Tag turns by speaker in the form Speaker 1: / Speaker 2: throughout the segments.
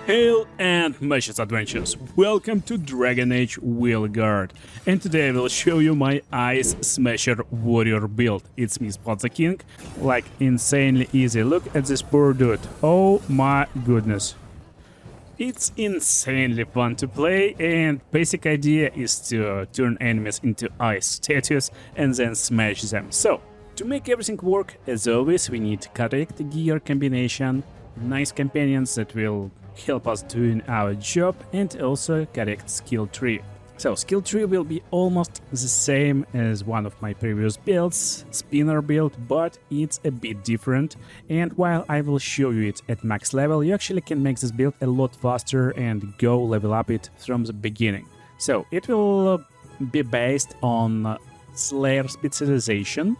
Speaker 1: Hail and Matches Adventures! Welcome to Dragon Age Veilguard, and today I will show you my Ice Smasher Warrior build. It's me, Spot the King, like insanely easy. Look at this poor dude, oh my goodness. It's insanely fun to play, and basic idea is to turn enemies into ice statues and then smash them. So, to make everything work, as always, we need correct gear combination, nice companions that will help us doing our job, and also correct skill tree. So skill tree will be almost the same as one of my previous builds, spinner build, but it's a bit different, and while I will show you it at max level, you actually can make this build a lot faster and go level up it from the beginning. So it will be based on Slayer specialization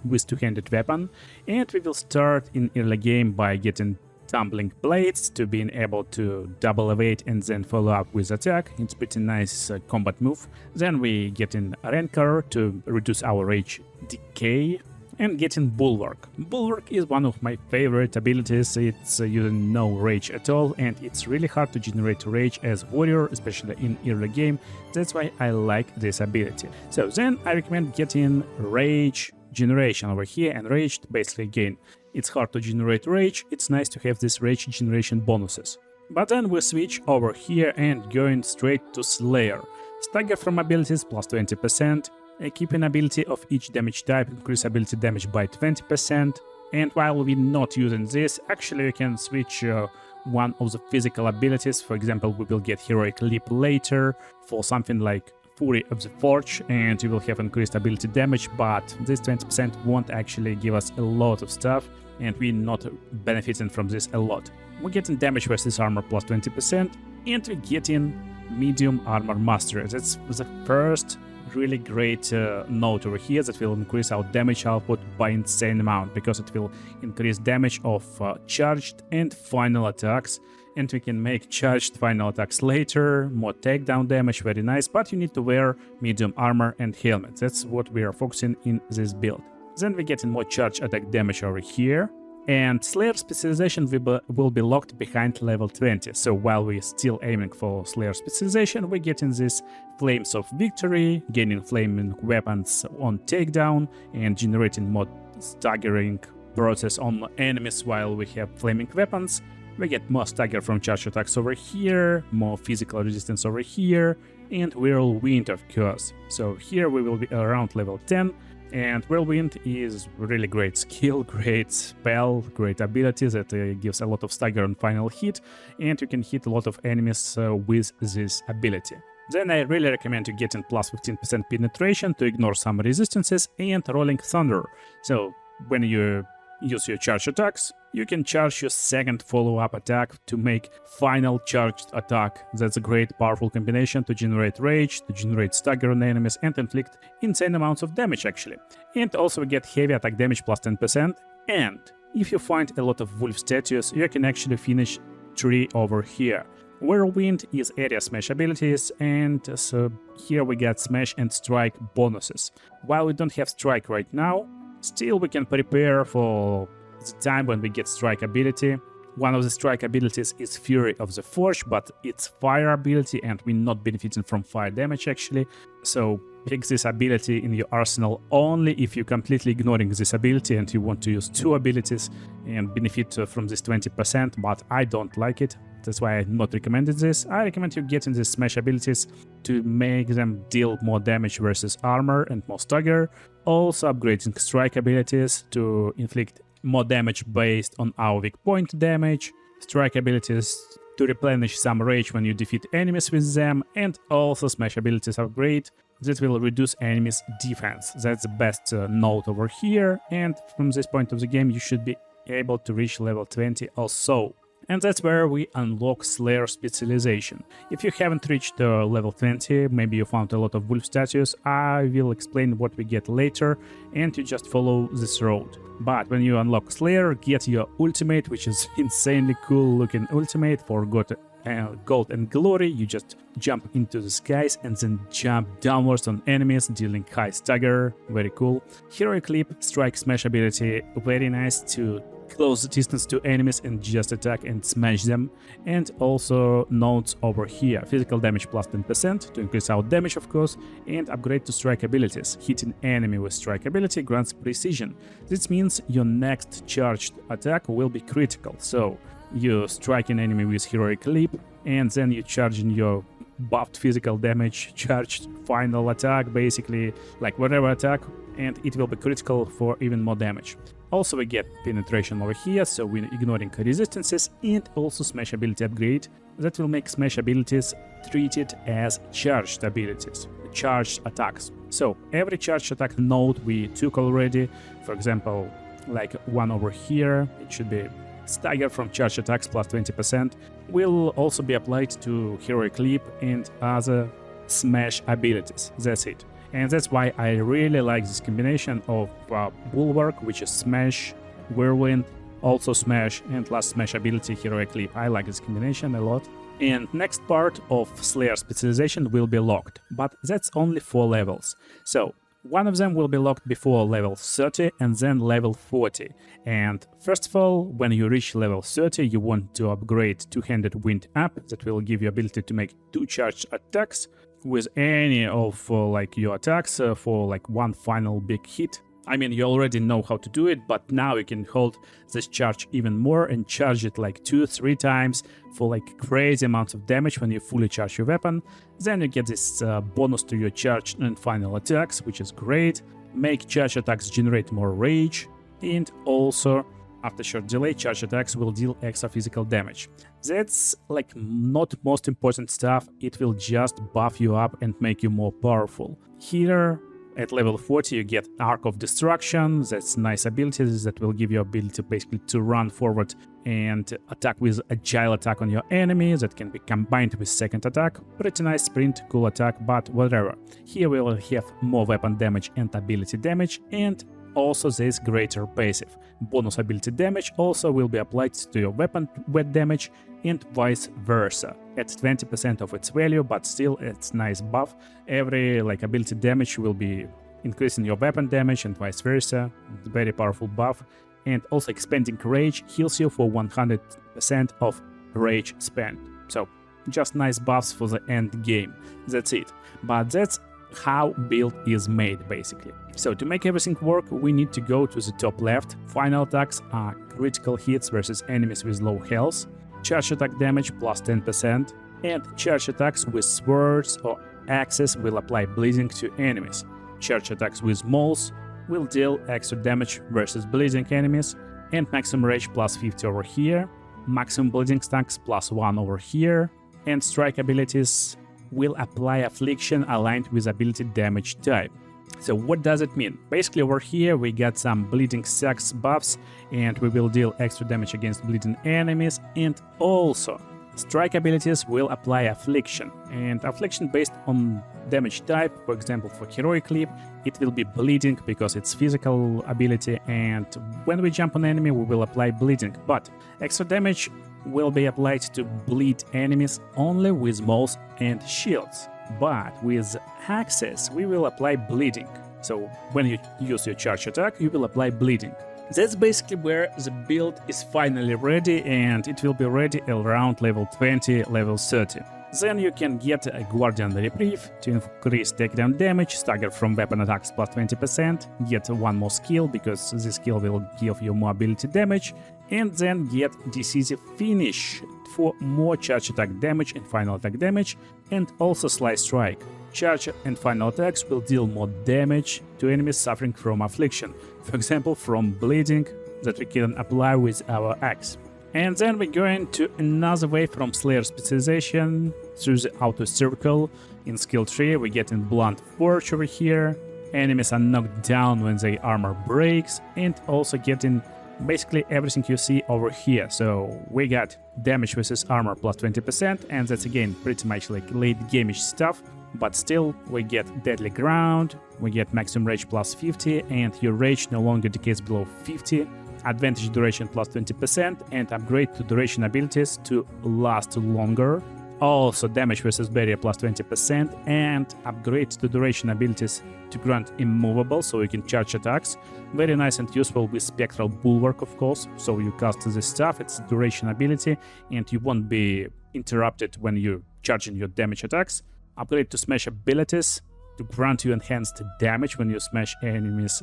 Speaker 1: with two-handed weapon, and we will start in early game by getting tumbling blades to being able to double evade and then follow up with attack. It's pretty nice combat move. Then we get in Rancor to reduce our rage decay, and getting Bulwark. Bulwark is one of my favorite abilities. It's using no rage at all, and it's really hard to generate rage as warrior, especially in early game. That's why I like this ability. So then I recommend getting rage generation over here, and rage basically again. It's hard to generate rage, it's nice to have these rage generation bonuses. But then we switch over here and going straight to Slayer. Stagger from abilities plus 20%, keeping ability of each damage type, increase ability damage by 20%, and while we're not using this, actually we can switch one of the physical abilities. For example, we will get Heroic Leap later for something like Fury of the Forge, and you will have increased ability damage, but this 20% won't actually give us a lot of stuff, and we're not benefiting from this a lot. We're getting damage versus armor plus 20%, and we're getting medium armor mastery. That's the first really great note over here that will increase our damage output by insane amount, because it will increase damage of charged and final attacks, and we can make charged final attacks later, more takedown damage, very nice, but you need to wear medium armor and helmet. That's what we are focusing in this build. Then we get in more charged attack damage over here, and Slayer specialization will be locked behind level 20. So while we're still aiming for Slayer specialization, we're getting this Flames of Victory, gaining flaming weapons on takedown, and generating more staggering process on enemies while we have flaming weapons. We get more stagger from charge attacks over here, more physical resistance over here, and Whirlwind of course. So here we will be around level 10, and Whirlwind is really great skill, great spell, great ability that gives a lot of stagger on final hit, and you can hit a lot of enemies with this ability. Then I really recommend you getting plus 15% penetration to ignore some resistances, and Rolling Thunder. So when you use your charge attacks, you can charge your second follow-up attack to make final charged attack. That's a great powerful combination to generate rage, to generate stagger on enemies, and inflict insane amounts of damage actually. And also we get heavy attack damage plus 10%, and if you find a lot of wolf statues, you can actually finish tree over here. Whirlwind is area smash abilities, and so here we get smash and strike bonuses. While we don't have strike right now, still we can prepare for the time when we get strike ability. One of the strike abilities is Fury of the Forge, but it's fire ability and we're not benefiting from fire damage actually. So pick this ability in your arsenal only if you're completely ignoring this ability and you want to use two abilities and benefit from this 20%, but I don't like it. That's why I'm not recommending this. I recommend you getting these smash abilities to make them deal more damage versus armor and more stagger. Also upgrading strike abilities to inflict more damage based on our weak point damage. Strike abilities to replenish some rage when you defeat enemies with them. And also smash abilities upgrade that will reduce enemies' defense. That's the best note over here. And from this point of the game you should be able to reach level 20 or so. And that's where we unlock Slayer specialization. If you haven't reached level 20, maybe you found a lot of wolf statues, I will explain what we get later, and you just follow this road. But when you unlock Slayer, get your ultimate, which is insanely cool looking ultimate for gold and glory. You just jump into the skies and then jump downwards on enemies, dealing high stagger, very cool. Heroic Leap, strike smash ability, very nice to close distance to enemies and just attack and smash them. And also notes over here, physical damage plus 10% to increase our damage of course, and upgrade to strike abilities. Hitting enemy with strike ability grants precision. This means your next charged attack will be critical, so you strike an enemy with heroic leap and then you charge in your buffed physical damage, charged final attack, basically like whatever attack, and it will be critical for even more damage. Also we get penetration over here, so we're ignoring resistances, and also smash ability upgrade that will make smash abilities treated as charged abilities, charged attacks. So every charged attack node we took already, for example like one over here, it should be stagger from charged attacks plus 20%, will also be applied to heroic leap and other smash abilities. That's it. And that's why I really like this combination of Bulwark, which is smash, whirlwind, also smash, and last smash ability heroic leap. I like this combination a lot. And next part of Slayer specialization will be locked, but that's only 4 levels. So one of them will be locked before level 30 and then level 40. And first of all, when you reach level 30, you want to upgrade Two-Handed Wind up. That will give you ability to make 2 charged attacks with any of like your attacks for like one final big hit. I mean, you already know how to do it, but now you can hold this charge even more and charge it like 2-3 times for like crazy amounts of damage when you fully charge your weapon. Then you get this bonus to your charge and final attacks, which is great. Make charge attacks generate more rage, and also after short delay, charge attacks will deal extra physical damage. That's like not most important stuff, it will just buff you up and make you more powerful. Here at level 40 you get Arc of Destruction, that's nice abilities that will give you ability basically to run forward and attack with agile attack on your enemy that can be combined with second attack. Pretty nice sprint, cool attack, but whatever. Here we will have more weapon damage and ability damage, and also this greater passive. Bonus ability damage also will be applied to your weapon wet damage and vice versa at 20% of its value, but still it's nice buff. Every like ability damage will be increasing your weapon damage and vice versa. Very powerful buff. And also expanding rage heals you for 100% of rage spent. So just nice buffs for the end game. That's it. But that's how build is made basically. So to make everything work, we need to go to the top left. Final attacks are critical hits versus enemies with low health, charge attack damage plus 10%, and charge attacks with swords or axes will apply bleeding to enemies. Charge attacks with mauls will deal extra damage versus bleeding enemies, and maximum rage plus 50 over here, maximum bleeding stacks plus 1 over here, and strike abilities will apply affliction aligned with ability damage type. So what does it mean? Basically over here we got some bleeding stacks buffs, and we will deal extra damage against bleeding enemies, and also strike abilities will apply affliction, and affliction based on damage type. For example, for heroic leap it will be bleeding because it's physical ability, and when we jump on enemy we will apply bleeding, but extra damage will be applied to bleed enemies only with mauls and shields. But with axes we will apply bleeding. So when you use your charge attack you will apply bleeding. That's basically where the build is finally ready, and it will be ready around level 20, level 30. Then you can get a Guardian Reprieve to increase takedown damage, stagger from weapon attacks plus 20%, get one more skill because this skill will give you more ability damage, and then get Decisive Finish for more charge attack damage and final attack damage, and also Slice Strike. Charge and final attacks will deal more damage to enemies suffering from affliction, for example from bleeding that we can apply with our axe. And then we're going to another way from Slayer specialization through the outer circle. In skill tree we get in Blunt Forge over here, enemies are knocked down when their armor breaks, and also getting basically everything you see over here. So we got damage versus armor plus 20%, and that's again pretty much like late game-ish stuff, but still we get Deadly Ground, we get maximum rage plus 50, and your rage no longer decays below 50, advantage duration plus 20%, and upgrade to duration abilities to last longer. Also damage versus barrier plus 20%, and upgrade to duration abilities to grant immovable, so you can charge attacks. Very nice and useful with Spectral Bulwark, of course. So you cast this stuff, it's a duration ability, and you won't be interrupted when you're charging your damage attacks. Upgrade to smash abilities to grant you enhanced damage when you smash enemies'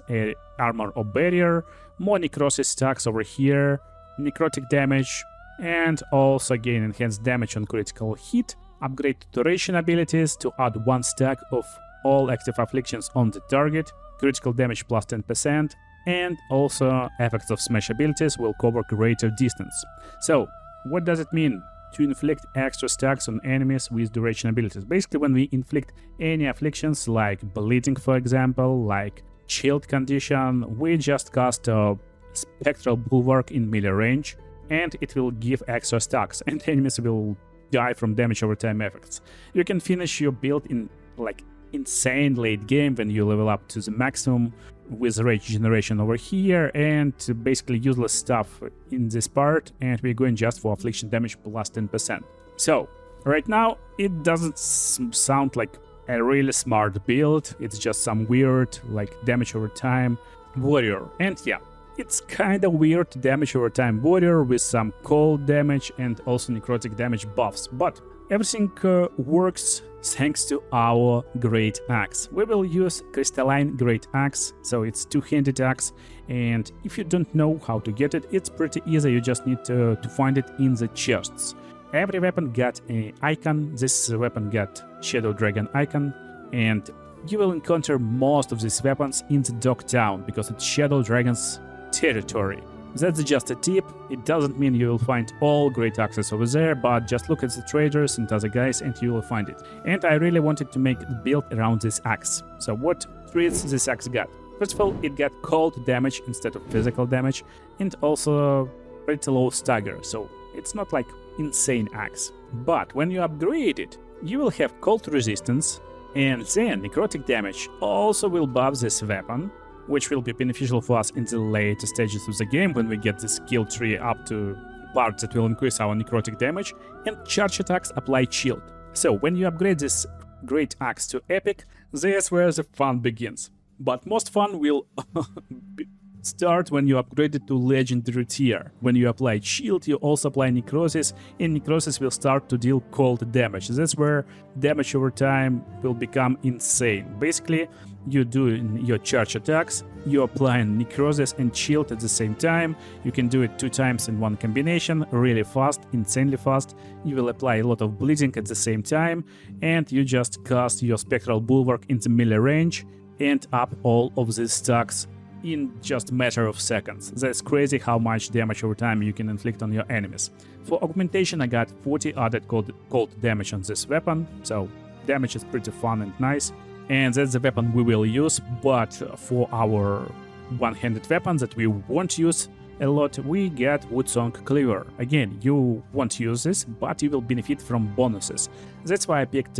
Speaker 1: armor or barrier. More necrosis stacks over here, necrotic damage, and also gain enhanced damage on critical hit. Upgrade to duration abilities to add 1 stack of all active afflictions on the target, critical damage plus 10%, and also effects of smash abilities will cover greater distance. So, what does it mean to inflict extra stacks on enemies with duration abilities? Basically, when we inflict any afflictions like bleeding, for example, like shield condition, we just cast a Spectral Bulwark in melee range, and it will give extra stacks, and enemies will die from damage over time effects. You can finish your build in like insane late game when you level up to the maximum with rage generation over here, and basically useless stuff in this part, and we're going just for affliction damage plus 10%. So right now it doesn't sound like a really smart build, it's just some weird like damage over time warrior, and yeah, it's kinda weird damage over time warrior with some cold damage and also necrotic damage buffs, but everything works thanks to our Great Axe. We will use Crystalline Great Axe, so it's two-handed axe, and if you don't know how to get it, it's pretty easy, you just need to find it in the chests. Every weapon got an icon, this weapon got Shadow Dragon icon, and you will encounter most of these weapons in the Dog Town, because it's Shadow Dragon's territory. That's just a tip, it doesn't mean you will find all great axes over there, but just look at the traders and other guys and you will find it. And I really wanted to make the build around this axe. So what traits this axe got? First of all, it got cold damage instead of physical damage, and also pretty low stagger, so it's not like insane axe. But when you upgrade it, you will have cold resistance, and then necrotic damage also will buff this weapon, which will be beneficial for us in the later stages of the game when we get the skill tree up to parts that will increase our necrotic damage, and charge attacks apply shield. So when you upgrade this Great Axe to Epic, that's where the fun begins. But most fun will start when you upgrade it to Legendary tier. When you apply shield, you also apply necrosis, and necrosis will start to deal cold damage. That's where damage over time will become insane. Basically, you do your charge attacks, you apply necrosis and shield at the same time. You can do it 2 times in one combination, really fast, insanely fast. You will apply a lot of bleeding at the same time, and you just cast your Spectral Bulwark in the melee range and up all of these stacks in just a matter of seconds. That's crazy how much damage over time you can inflict on your enemies. For augmentation, I got 40 added cold damage on this weapon, so damage is pretty fun and nice. And that's the weapon we will use, but for our one-handed weapons that we won't use a lot, we get Woodsong Cleaver. Again, you won't use this, but you will benefit from bonuses. That's why I picked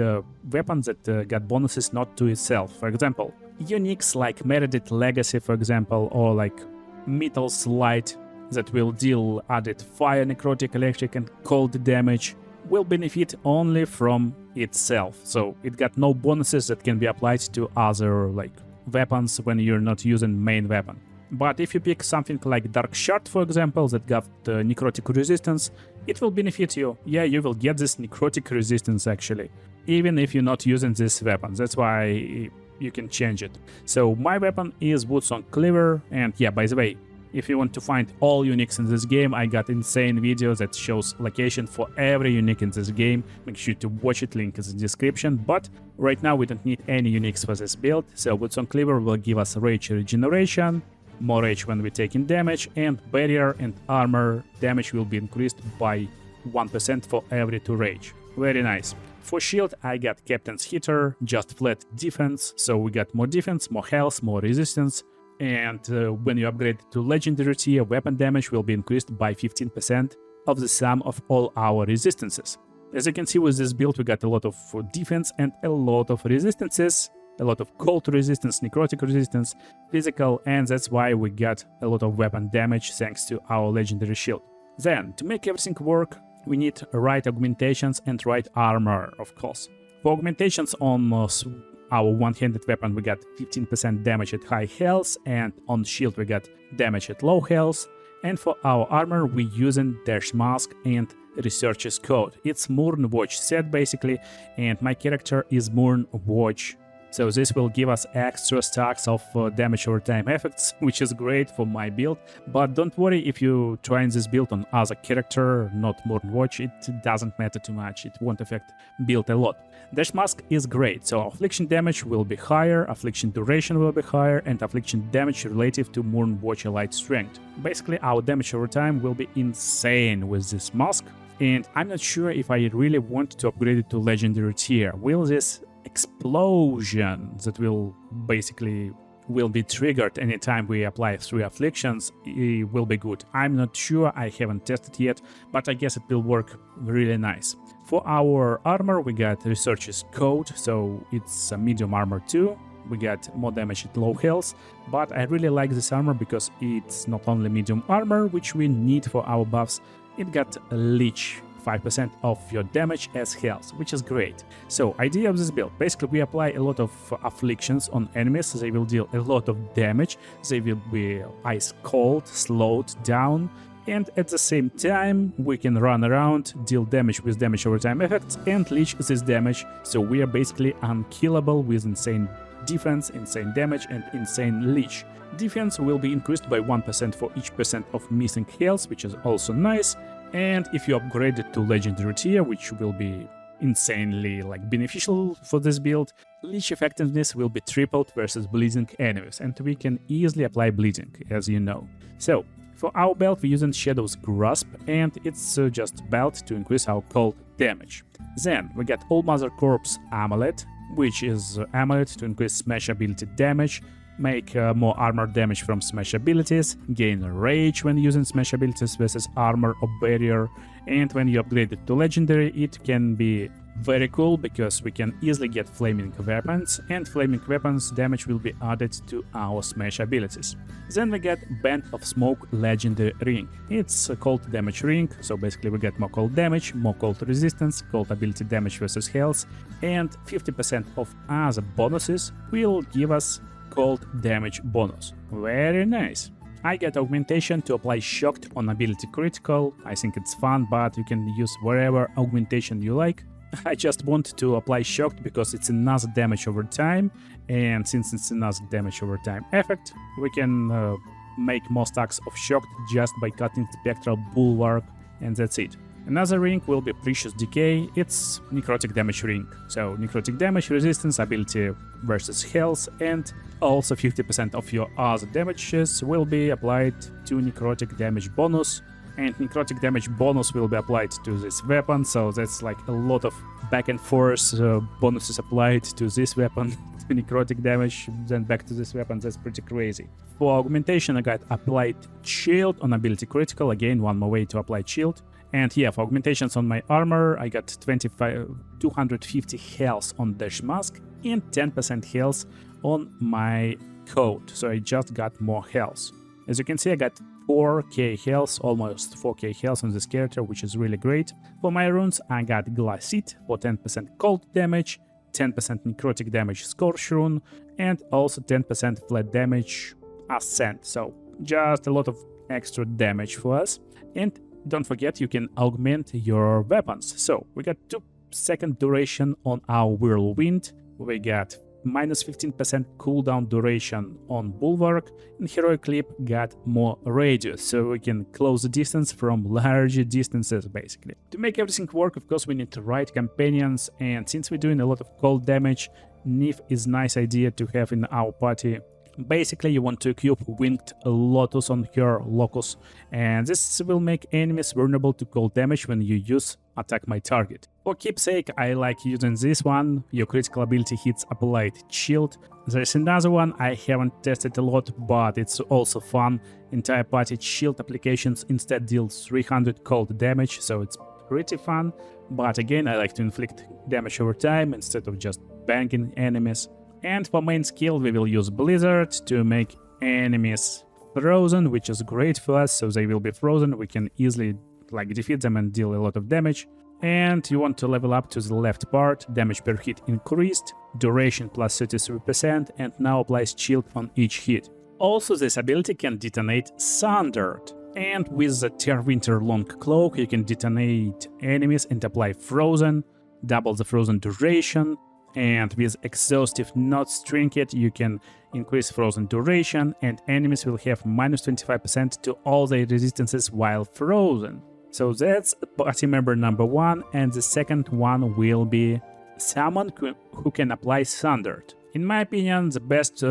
Speaker 1: weapons that got bonuses not to itself. For example, uniques like Meredith Legacy, for example, or like Metal's Light that will deal added fire, necrotic, electric, and cold damage will benefit only from itself. So it got no bonuses that can be applied to other like weapons when you're not using main weapon. But if you pick something like Dark Shard, for example, that got necrotic resistance, it will benefit you. Yeah, you will get this necrotic resistance actually, even if you're not using this weapon. That's why you can change it. So my weapon is Woodsong Cleaver, and yeah, by the way, if you want to find all uniques in this game, I got insane video that shows location for every unique in this game. Make sure to watch it, link is in the description. But right now we don't need any uniques for this build, so Woodsong Cleaver will give us rage regeneration, more rage when we taking damage, and barrier and armor damage will be increased by 1% for every 2 rage. Very nice. For shield, I got Captain's Hitter, just flat defense, so we got more defense, more health, more resistance. And when you upgrade to Legendary tier, weapon damage will be increased by 15% of the sum of all our resistances. As you can see with this build, we got a lot of defense and a lot of resistances, a lot of cold resistance, necrotic resistance, physical, and that's why we got a lot of weapon damage thanks to our Legendary shield. Then, to make everything work, we need right augmentations and right armor, of course. For augmentations on our one-handed weapon we got 15% damage at high health, and on shield we got damage at low health. And for our armor we using Dash Mask and Researcher's Code. It's Moon Watch set basically, and my character is Moon Watch. So this will give us extra stacks of damage over time effects, which is great for my build. But don't worry if you trying this build on other character, not Moon Watch, it doesn't matter too much, it won't affect build a lot. Dash Mask is great, so affliction damage will be higher, affliction duration will be higher, and affliction damage relative to Moon Watch Elite Strength. Basically our damage over time will be insane with this mask, and I'm not sure if I really want to upgrade it to Legendary tier. Will this explosion that will be triggered anytime we apply 3 afflictions, it will be good. I'm not sure, I haven't tested yet, but I guess it will work really nice. For our armor we got Researcher's Code, so it's a medium armor too. We got more damage at low health, but I really like this armor because it's not only medium armor, which we need for our buffs, it got Leech, 5% of your damage as health, which is great. So, idea of this build, basically we apply a lot of afflictions on enemies, they will deal a lot of damage, they will be ice cold, slowed down, and at the same time we can run around, deal damage with damage over time effects and leech this damage, so we are basically unkillable with insane defense, insane damage and insane leech. Defense will be increased by 1% for each percent of missing health, which is also nice. And if you upgrade it to Legendary tier, which will be insanely beneficial for this build, leech effectiveness will be tripled versus bleeding enemies, and we can easily apply bleeding, as you know. So, for our belt we're using Shadow's Grasp, and it's just belt to increase our cold damage. Then we got All Mother Corpse Amulet, which is amulet to increase smash ability damage, make more armor damage from smash abilities, gain rage when using smash abilities versus armor or barrier, and when you upgrade it to legendary it can be very cool because we can easily get flaming weapons, and flaming weapons damage will be added to our smash abilities. Then we get Band of Smoke Legendary Ring. It's a cold damage ring, so basically we get more cold damage, more cold resistance, cold ability damage versus health, and 50% of other bonuses will give us cold damage bonus. Very nice. I get augmentation to apply shocked on ability critical. I think it's fun, but you can use whatever augmentation you like. I just want to apply shocked because it's another damage over time, and since it's another damage over time effect, we can make more stacks of shocked just by cutting Spectral Bulwark, and that's it. Another ring will be Precious Decay, it's necrotic damage ring, so necrotic damage resistance, ability versus health, and also 50% of your other damages will be applied to necrotic damage bonus, and necrotic damage bonus will be applied to this weapon, so that's like a lot of back and forth bonuses applied to this weapon, to necrotic damage, then back to this weapon. That's pretty crazy. For augmentation I got applied shield on ability critical, again one more way to apply shield. And yeah, for augmentations on my armor I got 250 health on Dash Mask and 10% health on my coat, so I just got more health. As you can see I got 4k health, almost 4k health on this character, which is really great. For my runes I got Glassite for 10% cold damage, 10% necrotic damage Scorch rune, and also 10% flat damage Ascent, so just a lot of extra damage for us. And don't forget you can augment your weapons, so we got 2-second duration on our Whirlwind, we got minus 15% cooldown duration on Bulwark, and Heroic Clip got more radius, so we can close the distance from larger distances basically. To make everything work, of course, we need the right companions, and since we're doing a lot of cold damage, Nymph is a nice idea to have in our party. Basically, you want to equip Winged Lotus on her Locus, and this will make enemies vulnerable to cold damage when you use Attack My Target. For keepsake, I like using this one, your critical ability hits applied shield. There's another one I haven't tested a lot, but it's also fun. Entire party shield applications instead deals 300 cold damage, so it's pretty fun. But again, I like to inflict damage over time instead of just banging enemies. And for main skill we will use Blizzard to make enemies frozen, which is great for us, so they will be frozen, we can easily like defeat them and deal a lot of damage. And you want to level up to the left part, damage per hit increased, duration plus 33%, and now applies shield on each hit. Also, this ability can detonate Sundered. And with the Terwinter Long Cloak, you can detonate enemies and apply Frozen, double the Frozen duration. And with Exhaustive Knots Trinket, you can increase Frozen duration, and enemies will have minus 25% to all their resistances while frozen. So that's party member number 1, and the second one will be someone who can apply Sundered. In my opinion, the best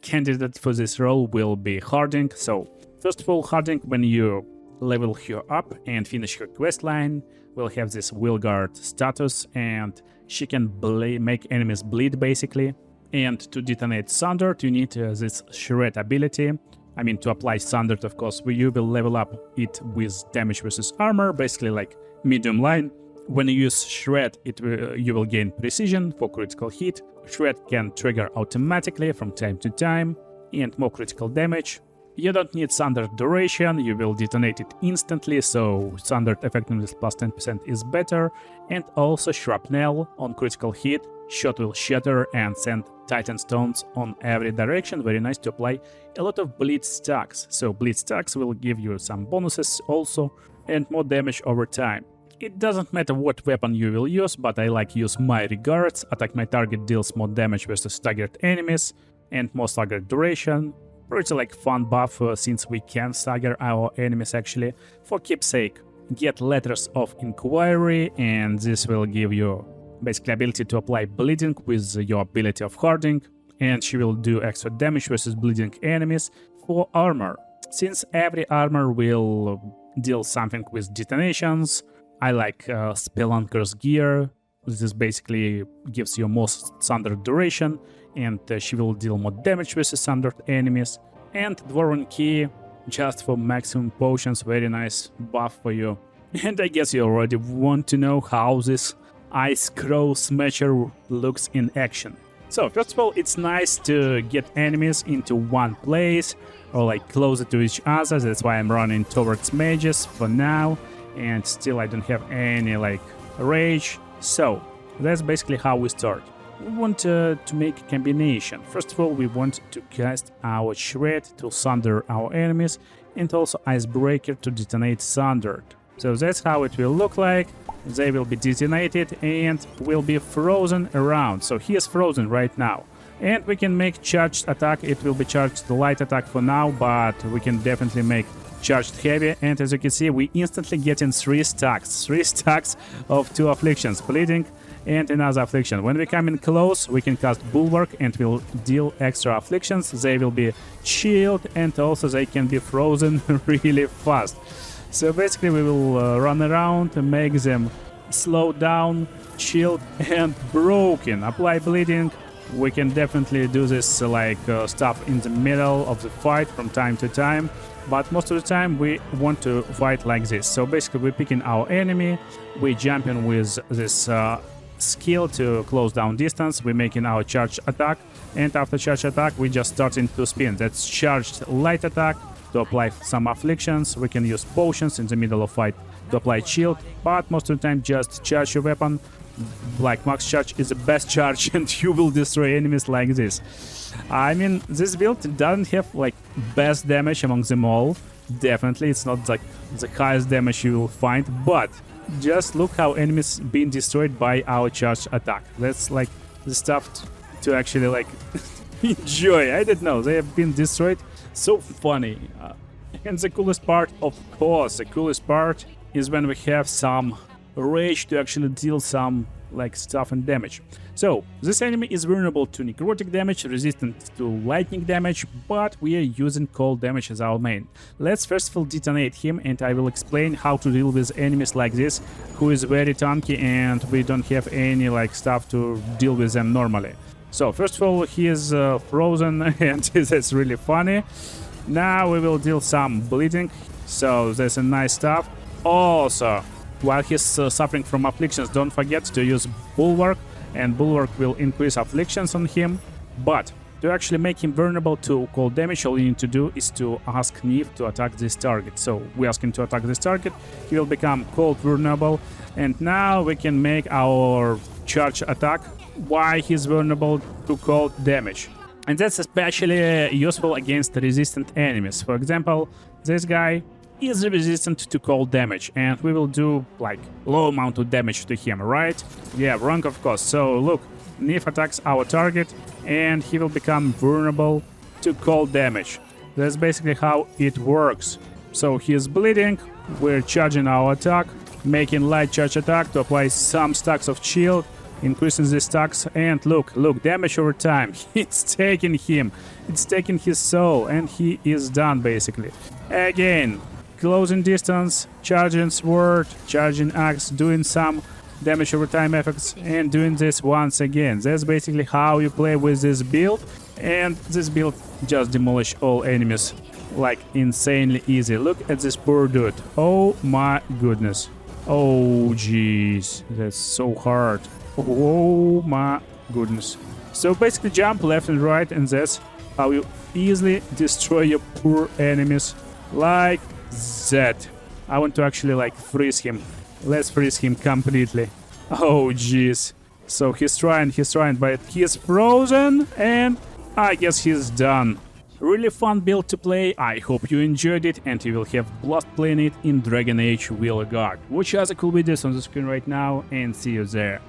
Speaker 1: candidate for this role will be Harding. So first of all, Harding, when you level her up and finish her questline, will have this Veilguard status, and she can make enemies bleed basically. And to detonate Sundered, you need this Shred ability. I mean, to apply Sundered, of course, you will level up it with damage versus armor, basically like medium line. When you use Shred, you will gain precision for critical hit. Shred can trigger automatically from time to time, and more critical damage. You don't need Sundered duration, you will detonate it instantly, so Sundered effectiveness plus 10% is better. And also Shrapnel on critical hit. Shot will shatter and send Titan Stones on every direction. Very nice to apply a lot of bleed stacks. So bleed stacks will give you some bonuses also and more damage over time. It doesn't matter what weapon you will use, but I like use my regards. Attack my target deals more damage versus staggered enemies and more staggered duration. Pretty like fun buff since we can stagger our enemies actually. For keepsake, get Letters of Inquiry, and this will give you basically ability to apply bleeding with your ability of Harding, and she will do extra damage versus bleeding enemies. For armor, since every armor will deal something with detonations, I like Spelunker's gear. This basically gives you more Sundered duration, and she will deal more damage versus Sundered enemies. And Dwarven Key, just for maximum potions, very nice buff for you. And I guess you already want to know how this Ice Crow Smasher looks in action. So first of all, it's nice to get enemies into one place or like closer to each other. That's why I'm running towards mages for now, and still I don't have any like rage. So that's basically how we start. We want to make a combination. First of all, we want to cast our Shred to sunder our enemies, and also Icebreaker to detonate Sundered. So that's how it will look like. They will be detonated and will be frozen around. So he is frozen right now. And we can make charged attack. It will be charged light attack for now, but we can definitely make charged heavy. And as you can see, we instantly get in 3 stacks. 3 stacks of 2 afflictions, bleeding and another affliction. When we come in close, we can cast Bulwark and will deal extra afflictions. They will be chilled, and also they can be frozen really fast. So basically we will run around and make them slow down, chilled and broken. Apply bleeding. We can definitely do this stuff in the middle of the fight from time to time, but most of the time we want to fight like this. So basically we're picking our enemy, we jump in with this skill to close down distance, we're making our charge attack, and after charge attack we just starting to spin. That's charged light attack. To apply some afflictions, we can use potions in the middle of fight to apply shield, but most of the time just charge your weapon. Like max charge is the best charge, and you will destroy enemies like this. I mean, this build doesn't have like best damage among them all. Definitely, it's not like the highest damage you will find, but just look how enemies being destroyed by our charge attack. That's like the stuff to actually like enjoy. I don't know, they have been destroyed. So funny. And the coolest part, of course, the coolest part is when we have some rage to actually deal some like stuff and damage. So this enemy is vulnerable to necrotic damage, resistant to lightning damage, but we are using cold damage as our main. Let's first of all detonate him, and I will explain how to deal with enemies like this, who is very tanky and we don't have any like stuff to deal with them normally. So first of all, he is frozen, and that's really funny. Now we will deal some bleeding, so that's a nice stuff. Also, while he's suffering from afflictions, don't forget to use Bulwark, and Bulwark will increase afflictions on him. But To actually make him vulnerable to cold damage, all you need to do is to ask Neve to attack this target. So we ask him to attack this target, he will become cold vulnerable, and now we can make our charge attack while he's vulnerable to cold damage. And that's especially useful against resistant enemies. For example, this guy is resistant to cold damage, and we will do like low amount of damage to him, right? Yeah, wrong of course. So look, Neve attacks our target and he will become vulnerable to cold damage. That's basically how it works. So he is bleeding, we're charging our attack, making light charge attack to apply some stacks of shield, increasing the stacks, and look, damage over time. It's taking him, it's taking his soul, and he is done basically. Again, closing distance, charging sword, charging axe, doing some damage over time effects, and doing this once again. That's basically how you play with this build, and this build just demolish all enemies like insanely easy. Look at this poor dude. Oh my goodness. Oh jeez, that's so hard. Oh my goodness. So basically jump left and right, and that's how you easily destroy your poor enemies like that. I want to actually like freeze him. Let's freeze him completely. Oh jeez. So he's trying, but he's frozen, and I guess he's done. Really fun build to play. I hope you enjoyed it, and you will have blast playing it in Dragon Age Veilguard. Watch other cool videos on the screen right now, and see you there.